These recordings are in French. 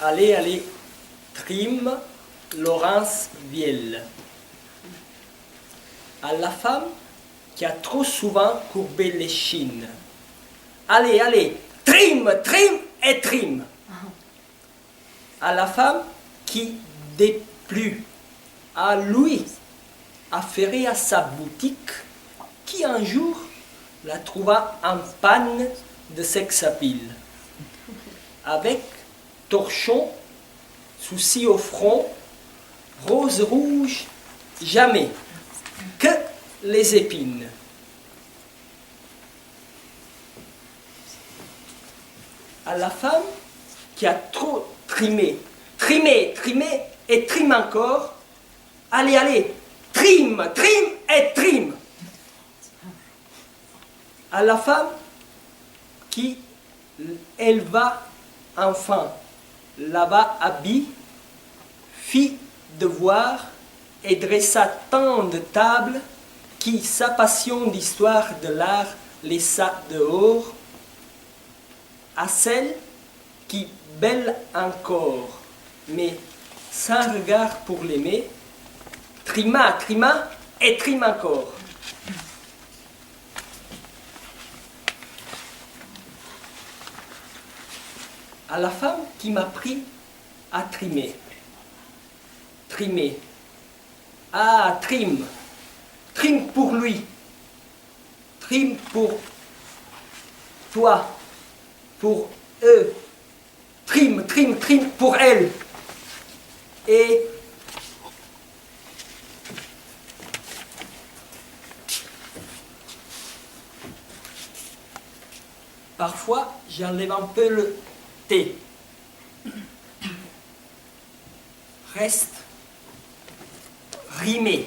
Allez, allez, Trim, Laurence Viel. À la femme qui a trop souvent courbé l'échine. Allez, allez, Trim, Trim et Trim. À la femme qui déplut, à lui, affairé à sa boutique, qui un jour la trouva en panne de sex-appeal. Avec torchon, souci au front, rose rouge, jamais, que les épines. À la femme qui a trop trimé, trimé, trimé et trime encore, allez, allez, trime, trime et trime. À la femme qui éleva enfant, lava habit, fit devoir et dressa tant de tables qui, sa passion d'histoire de l'art, laissa dehors, à celle qui, belle encore, mais sans regard pour l'aimer, trima, trima et trime encore. À la femme qui m'a pris à trimer. Trimer. Ah, trime. Trime pour lui. Trime pour toi. Pour eux. Trime, trime, trime pour elle. Et parfois, j'enlève un peu le T. Reste rimer.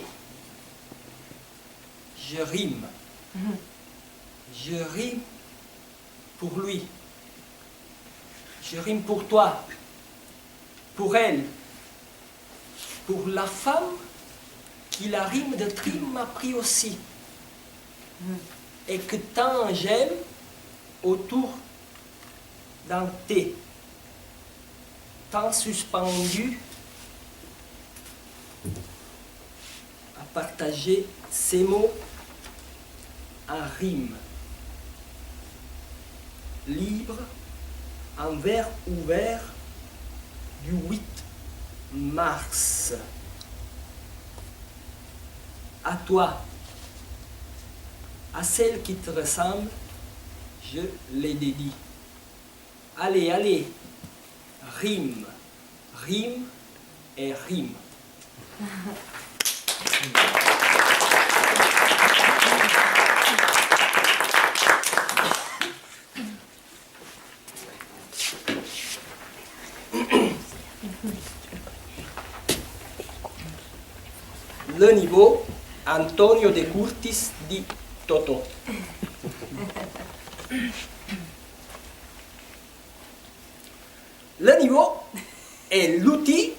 Je rime. Je rime pour lui. Je rime pour toi. Pour elle. Pour la femme qui la rime de trime m'a pris aussi. Et que tant j'aime autour d'un thé, tant suspendu à partager ces mots en rime, libre, en vers ouvert du 8 mars. À toi, à celle qui te ressemble, je les dédie. Allez, allez, rime, rime et rime. Le niveau, Antonio De Curtis di Toto. Le niveau est l'outil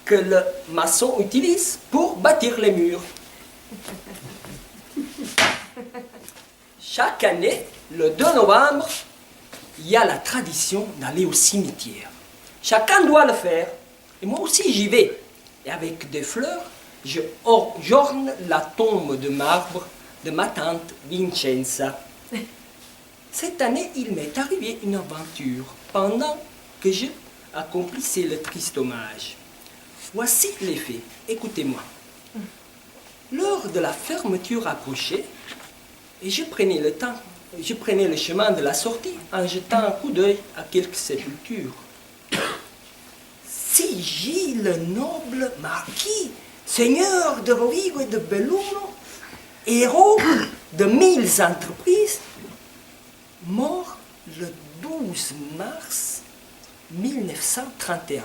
que le maçon utilise pour bâtir les murs. Chaque année, le 2 novembre, il y a la tradition d'aller au cimetière. Chacun doit le faire. Et moi aussi, j'y vais. Et avec des fleurs, je orne la tombe de marbre de ma tante Vincenza. Cette année, il m'est arrivé une aventure pendant que je accomplissais le triste hommage. Voici les faits. Écoutez-moi. Lors de la fermeture approchée, et je prenais le chemin de la sortie en jetant un coup d'œil à quelques sépultures. Si Gilles le noble marquis, seigneur de Rovigo et de Belluno, héros de 1000 entreprises, mort le 12 mars 1931.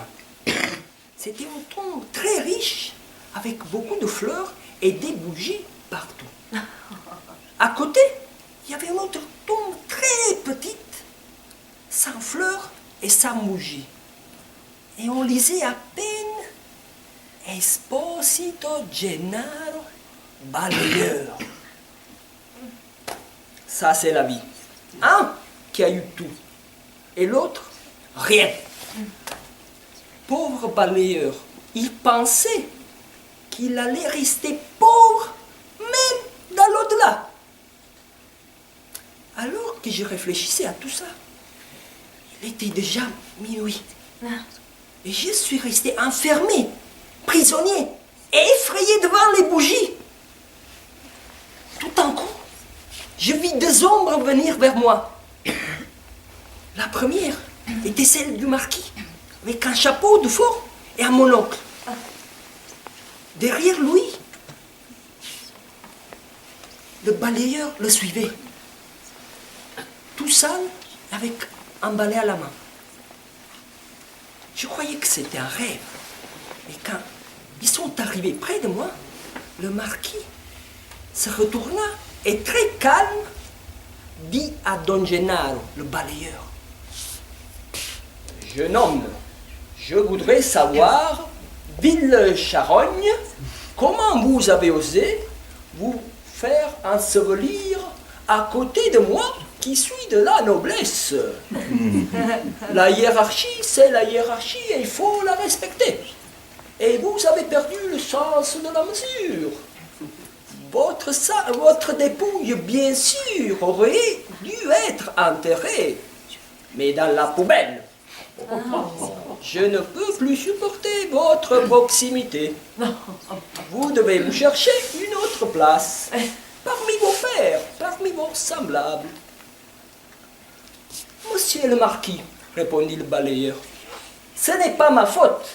C'était une tombe très riche, avec beaucoup de fleurs et des bougies partout. À côté, il y avait une autre tombe très petite, sans fleurs et sans bougies. Et on lisait à peine Esposito Gennaro balayeur. Ça, c'est la vie. Un qui a eu tout, et l'autre, rien. pauvre balayeur, il pensait qu'il allait rester pauvre même dans l'au-delà. Alors que je réfléchissais à tout ça, il était déjà minuit. Et je suis resté enfermé, prisonnier, et effrayé devant les bougies. Tout en coup, je vis deux ombres venir vers moi. La première était celle du marquis, avec un chapeau de fort et un monocle. Derrière lui, le balayeur le suivait, tout seul, avec un balai à la main. Je croyais que c'était un rêve. Et quand ils sont arrivés près de moi, le marquis se retourna et très calme dit à Don Gennaro, le balayeur: « Jeune homme, je voudrais savoir, ville Charogne, comment vous avez osé vous faire ensevelir à côté de moi qui suis de la noblesse. La hiérarchie, c'est la hiérarchie et il faut la respecter. Et vous avez perdu le sens de la mesure. Votre dépouille, bien sûr, aurait dû être enterrée, mais dans la poubelle. Je ne peux plus supporter votre proximité. Vous devez vous chercher une autre place, parmi vos pairs, parmi vos semblables. Monsieur le marquis, répondit le balayeur, ce n'est pas ma faute.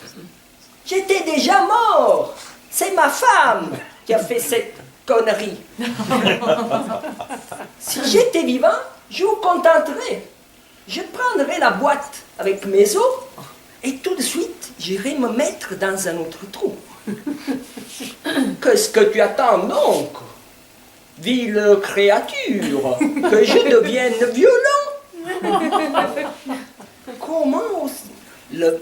J'étais déjà mort. C'est ma femme qui a fait cette connerie. Si j'étais vivant, je vous contenterais. Je prendrais la boîte avec mes os et tout de suite, j'irai me mettre dans un autre trou. Qu'est-ce que tu attends donc, vile créature, que je devienne violent? Comment le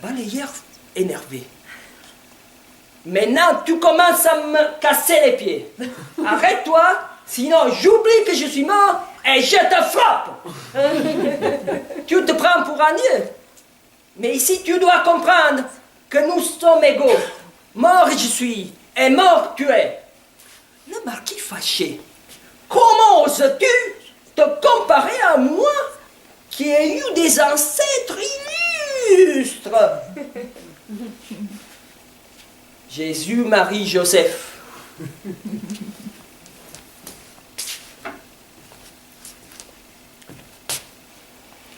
balayeur énervé. Maintenant, tu commences à me casser les pieds. Arrête-toi, sinon j'oublie que je suis mort et je te frappe. Tu te prends pour un dieu. Mais ici, tu dois comprendre que nous sommes égaux. Mort je suis et mort tu es. Le marquis fâché. Comment oses-tu te comparer à moi qui ai eu des ancêtres illustres? Jésus, Marie, Joseph.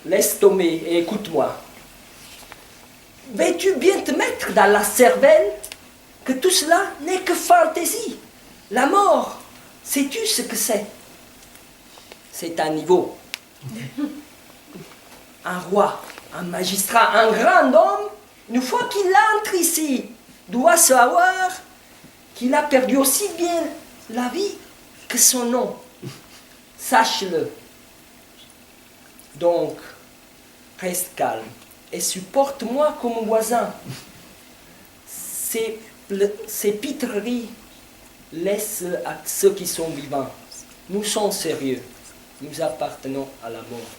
Laisse tomber et écoute-moi. Veux-tu bien te mettre dans la cervelle que tout cela n'est que fantaisie? La mort, sais-tu ce que c'est? C'est un niveau. Un roi, un magistrat, un grand homme, une fois qu'il entre ici, doit savoir qu'il a perdu aussi bien la vie que son nom. Sache-le. Donc, reste calme et supporte-moi comme voisin. Ces pitreries, laisse à ceux qui sont vivants. Nous sommes sérieux. Nous appartenons à la mort.